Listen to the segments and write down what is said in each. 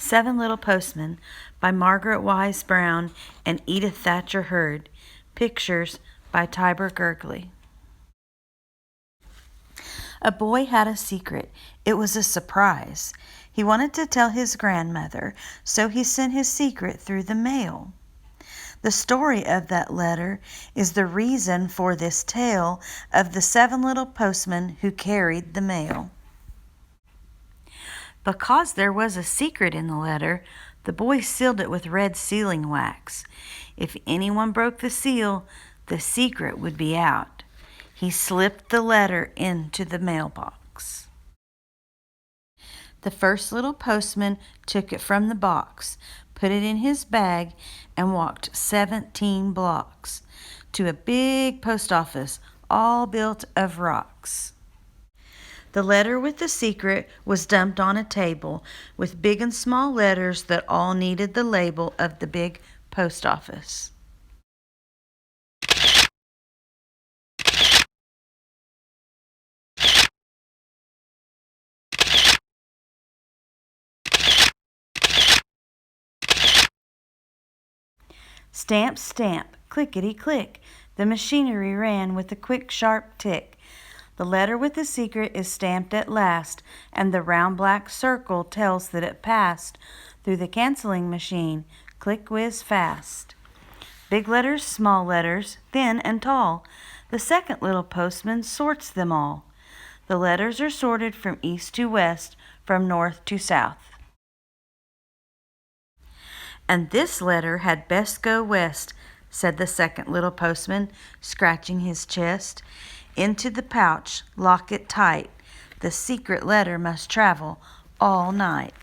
Seven Little Postmen by Margaret Wise Brown and Edith Thatcher Hurd. Pictures by Tiber Gurgley. A boy had a secret. It was a surprise. He wanted to tell his grandmother, so he sent his secret through the mail. The story of that letter is the reason for this tale of the seven little postmen who carried the mail. Because there was a secret in the letter, the boy sealed it with red sealing wax. If anyone broke the seal, the secret would be out. He slipped the letter into the mailbox. The first little postman took it from the box, put it in his bag, and walked 17 blocks to a big post office, all built of rocks. The letter with the secret was dumped on a table with big and small letters that all needed the label of the big post office. Stamp, stamp, clickety-click. The machinery ran with a quick, sharp tick. The letter with the secret is stamped at last, and the round black circle tells that it passed through the canceling machine, click-whiz fast. Big letters, small letters, thin and tall. The second little postman sorts them all. The letters are sorted from east to west, from north to south. And this letter had best go west, said the second little postman, scratching his chest. Into the pouch, lock it tight. The secret letter must travel all night.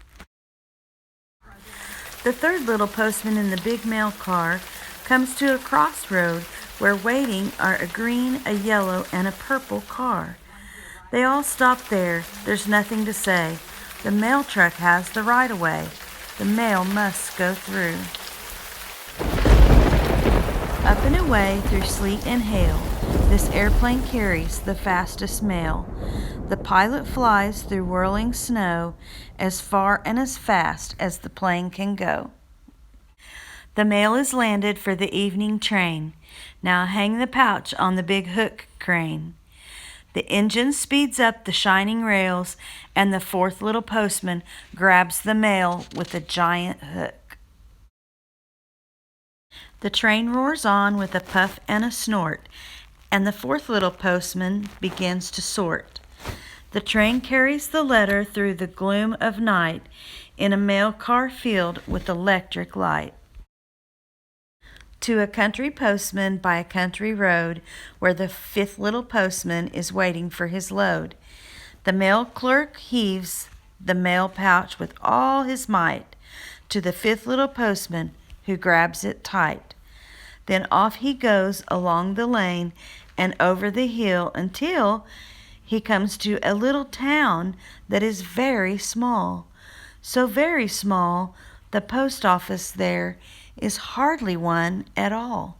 The third little postman in the big mail car comes to a crossroad where waiting are a green, a yellow, and a purple car. They all stop there. There's nothing to say. The mail truck has the right-of-way. The mail must go through. Up and away through sleet and hail, this airplane carries the fastest mail. The pilot flies through whirling snow as far and as fast as the plane can go. The mail is landed for the evening train. Now hang the pouch on the big hook crane. The engine speeds up the shining rails, and the fourth little postman grabs the mail with a giant hook. The train roars on with a puff and a snort, and the fourth little postman begins to sort. The train carries the letter through the gloom of night in a mail car filled with electric light. To a country postman by a country road where the fifth little postman is waiting for his load. The mail clerk heaves the mail pouch with all his might to the fifth little postman, who grabs it tight. Then off he goes along the lane and over the hill until he comes to a little town that is very small. So very small, the post office there is hardly one at all.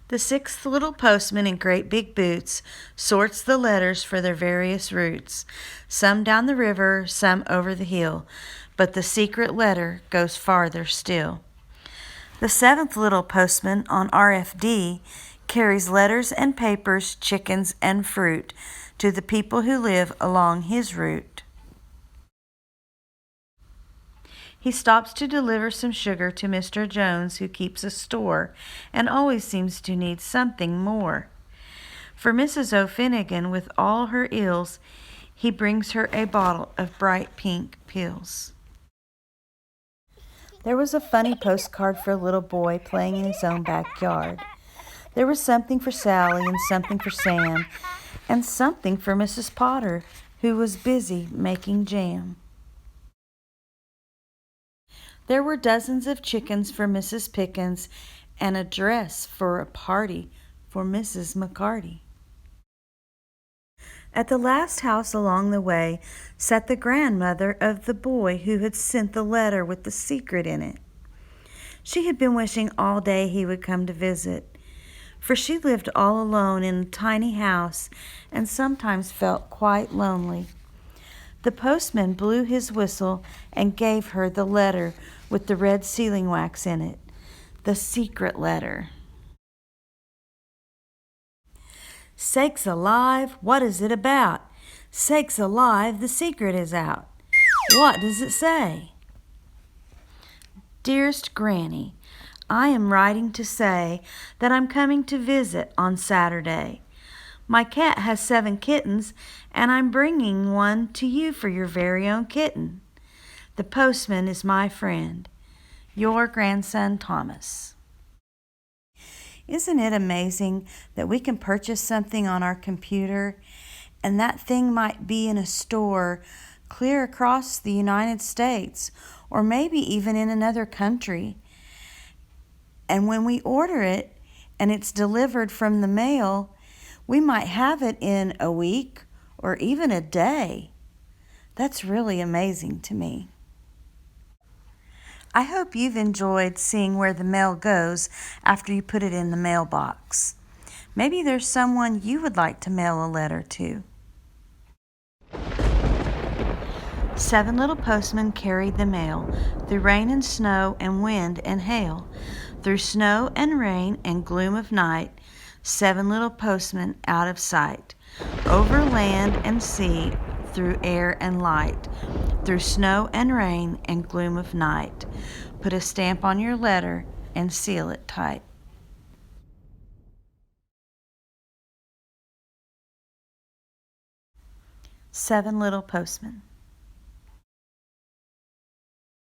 The sixth little postman in great big boots sorts the letters for their various routes, some down the river, some over the hill, but the secret letter goes farther still. The seventh little postman on RFD carries letters and papers, chickens and fruit to the people who live along his route. He stops to deliver some sugar to Mr. Jones, who keeps a store and always seems to need something more. For Mrs. O'Finnegan, with all her ills, he brings her a bottle of bright pink pills. There was a funny postcard for a little boy playing in his own backyard. There was something for Sally and something for Sam and something for Mrs. Potter, who was busy making jam. There were dozens of chickens for Mrs. Pickens and a dress for a party for Mrs. McCarty. At the last house along the way sat the grandmother of the boy who had sent the letter with the secret in it. She had been wishing all day he would come to visit, for she lived all alone in a tiny house and sometimes felt quite lonely. The postman blew his whistle and gave her the letter with the red sealing wax in it. The secret letter. Sakes alive, what is it about? Sakes alive, the secret is out. What does it say? Dearest Granny, I am writing to say that I'm coming to visit on Saturday. My cat has 7 kittens, and I'm bringing one to you for your very own kitten. The postman is my friend. Your grandson, Thomas. Isn't it amazing that we can purchase something on our computer, and that thing might be in a store clear across the United States, or maybe even in another country? And when we order it and it's delivered from the mail, we might have it in a week or even a day. That's really amazing to me. I hope you've enjoyed seeing where the mail goes after you put it in the mailbox. Maybe there's someone you would like to mail a letter to. 7 little postmen carried the mail through rain and snow and wind and hail. Through snow and rain and gloom of night, 7 little postmen out of sight. Over land and sea, through air and light. Through snow and rain and gloom of night. Put a stamp on your letter and seal it tight. Seven little postmen.